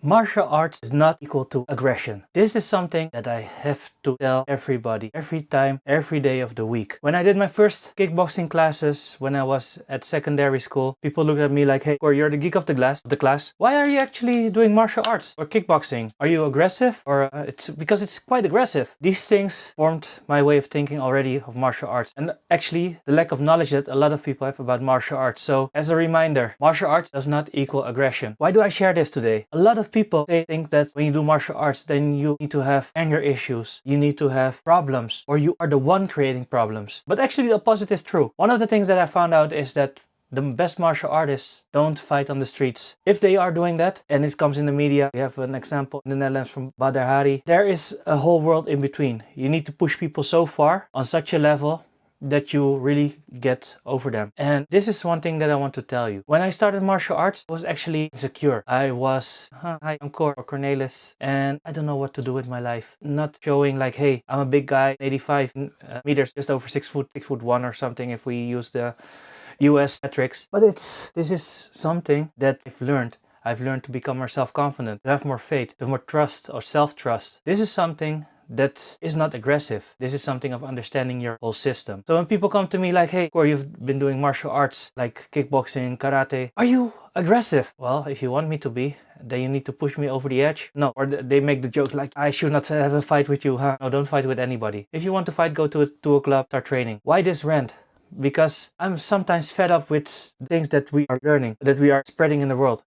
Martial arts is not equal to aggression. This is something that I have to tell everybody, every time, every day of the week. When I did my first kickboxing classes, when I was at secondary school, people looked at me like, hey, Cor, you're the geek of the class. Why are you actually doing martial arts or kickboxing? Are you aggressive? Or it's because it's quite aggressive. These things formed my way of thinking already of martial arts, and actually the lack of knowledge that a lot of people have about martial arts. So as a reminder, martial arts does not equal aggression. Why do I share this today? A lot of people think that when you do martial arts, then you need to have anger issues, you need to have problems, or you are the one creating problems. But actually the opposite is true. One of the things that I found out is that the best martial artists don't fight on the streets. If they are doing that, and it comes in the media, we have an example in the Netherlands from Badr Hari, there is a whole world in between. You need to push people so far on such a level that you really get over them. And this is one thing that I want to tell you. When I started martial arts, I was actually insecure. I was, hi, I'm Cor or Cornelis, and I don't know what to do with my life. Not showing like, hey, I'm a big guy, 85 meters, just over 6 foot, 6'1" or something if we use the US metrics. But this is something that I've learned to become more self-confident, to have more faith, to have more trust or self-trust. This is something that is not aggressive. This is something of understanding your whole system. So when people come to me like, hey, Cor, you've been doing martial arts like kickboxing, karate, are you aggressive? Well, if you want me to be, then you need to push me over the edge. No, or they make the joke like, I should not have a fight with you, huh? No, don't fight with anybody. If you want to fight, go to a club, start training. Why this rant? Because I'm sometimes fed up with things that we are learning, that we are spreading in the world.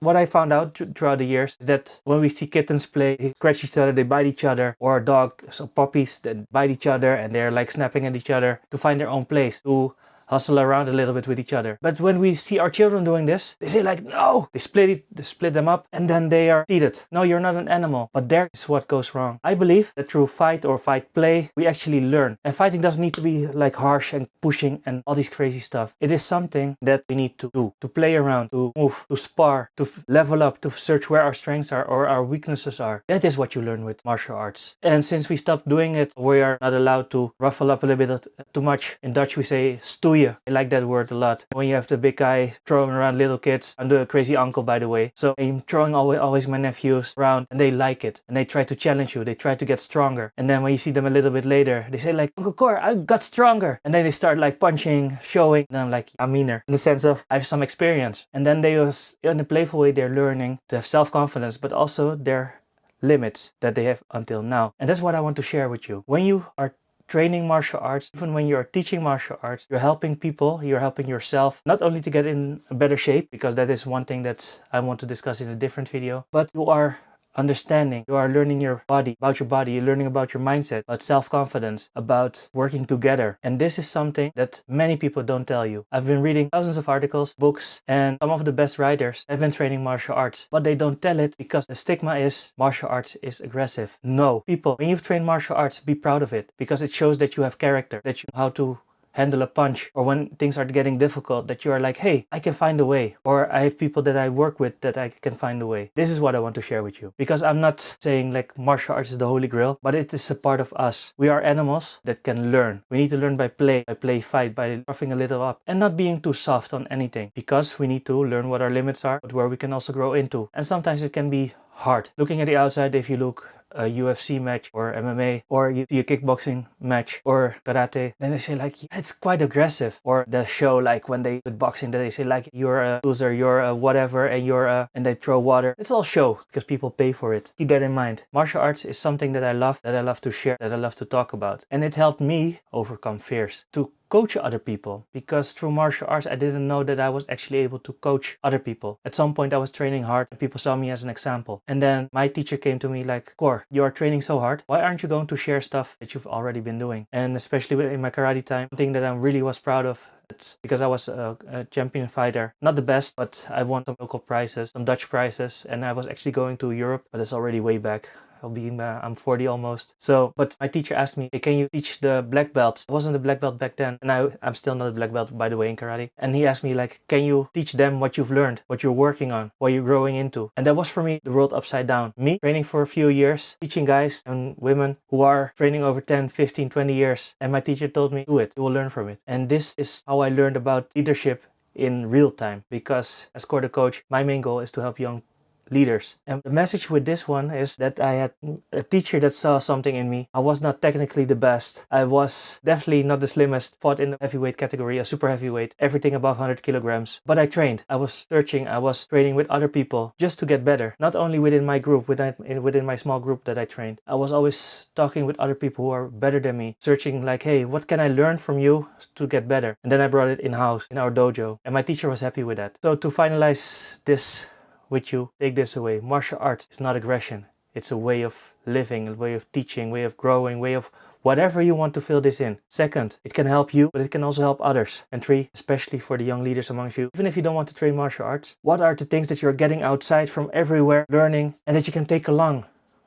What I found out throughout the years is that when we see kittens play, they scratch each other, they bite each other, or a dog, so puppies that bite each other and they're like snapping at each other to find their own place, to hustle around a little bit with each other. But when we see our children doing this, they say like, no, they split them up and then they are seated. No, you're not an animal. But there is what goes wrong. I believe that through fight or fight play, we actually learn. And fighting doesn't need to be like harsh and pushing and all this crazy stuff. It is something that we need to do, to play around, to move, to spar, to level up, to search where our strengths are or our weaknesses are. That is what you learn with martial arts. And since we stopped doing it, we are not allowed to ruffle up a little bit too much. In Dutch we say stoeien. I like that word a lot. When you have the big guy throwing around little kids. I'm the crazy uncle, by the way. So I'm throwing always my nephews around and they like it. And they try to challenge you. They try to get stronger. And then when you see them a little bit later, they say like, Uncle Cor, I got stronger. And then they start like punching, showing. And I'm like, I'm meaner. In the sense of, I have some experience. And then they was, in a playful way, they're learning to have self-confidence, but also their limits that they have until now. And that's what I want to share with you. When you are training martial arts, even when you're teaching martial arts, you're helping people, you're helping yourself, not only to get in a better shape, because that is one thing that I want to discuss in a different video, but you are understanding, you are learning your body, you're learning about your mindset, about self-confidence, about working together. And this is something that many people don't tell you. I've been reading thousands of articles, books, and some of the best writers have been training martial arts, but they don't tell it because the stigma is martial arts is aggressive. No, people, when you've trained martial arts, be proud of it because it shows that you have character, that you know how to handle a punch, or when things are getting difficult, that you are like, hey, I can find a way, or I have people that I work with that I can find a way. This is what I want to share with you, because I'm not saying like martial arts is the holy grail, but it is a part of us. We are animals that can learn. We need to learn by play, fight, by roughing a little up, and not being too soft on anything, because we need to learn what our limits are, but where we can also grow into. And sometimes it can be hard. Looking at the outside, if you look a UFC match or MMA, or you see a kickboxing match or karate, then they say like, yeah, it's quite aggressive. Or the show like when they do boxing, that they say like, you're a loser, you're a whatever, and and they throw water. It's all show because people pay for it. Keep that in mind. Martial arts is something that I love to share, that I love to talk about. And it helped me overcome fears, to coach other people, because through martial arts I didn't know that I was actually able to coach other people. At some point I was training hard and people saw me as an example, and then my teacher came to me like, Cor, you are training so hard, why aren't you going to share stuff that you've already been doing? And especially in my karate time, one thing that I really was proud of, it's because I was a champion fighter, not the best, but I won some local prizes, some Dutch prizes, and I was actually going to Europe, but it's already way back. I'm 40 almost. So, but my teacher asked me, hey, can you teach the black belts? I wasn't a black belt back then, and I'm still not a black belt, by the way, in karate. And he asked me like, can you teach them what you've learned, what you're working on, what you're growing into? And that was for me the world upside down. Me training for a few years, teaching guys and women who are training over 10, 15, 20 years. And my teacher told me, do it, you will learn from it. And this is how I learned about leadership in real time, because as Cor the coach, my main goal is to help young leaders. And the message with this one is that I had a teacher that saw something in me. I was not technically the best. I was definitely not the slimmest, fought in the heavyweight category, a super heavyweight, everything above 100 kilograms. But I trained. I was searching. I was training with other people just to get better. Not only within my group, within my small group that I trained. I was always talking with other people who are better than me, searching like, hey, what can I learn from you to get better? And then I brought it in-house, in our dojo. And my teacher was happy with that. So to finalize this with you, take this away. Martial arts is not aggression. It's a way of living, a way of teaching, way of growing, way of whatever you want to fill this in. Second, it can help you, but it can also help others. And three, especially for the young leaders amongst you, even if you don't want to train martial arts, what are the things that you're getting outside from everywhere, learning, and that you can take along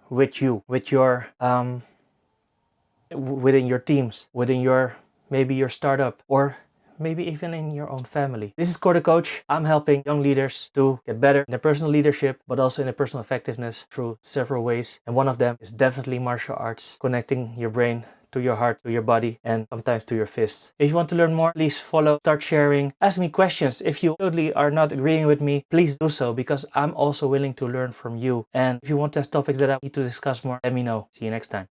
with you, with your, within your teams, within your, maybe your startup, or maybe even in your own family. This is Core the Coach. I'm helping young leaders to get better in their personal leadership, but also in their personal effectiveness through several ways. And one of them is definitely martial arts, connecting your brain to your heart, to your body, and sometimes to your fists. If you want to learn more, please follow, start sharing, ask me questions. If you totally are not agreeing with me, please do so, because I'm also willing to learn from you. And if you want to have topics that I need to discuss more, let me know. See you next time.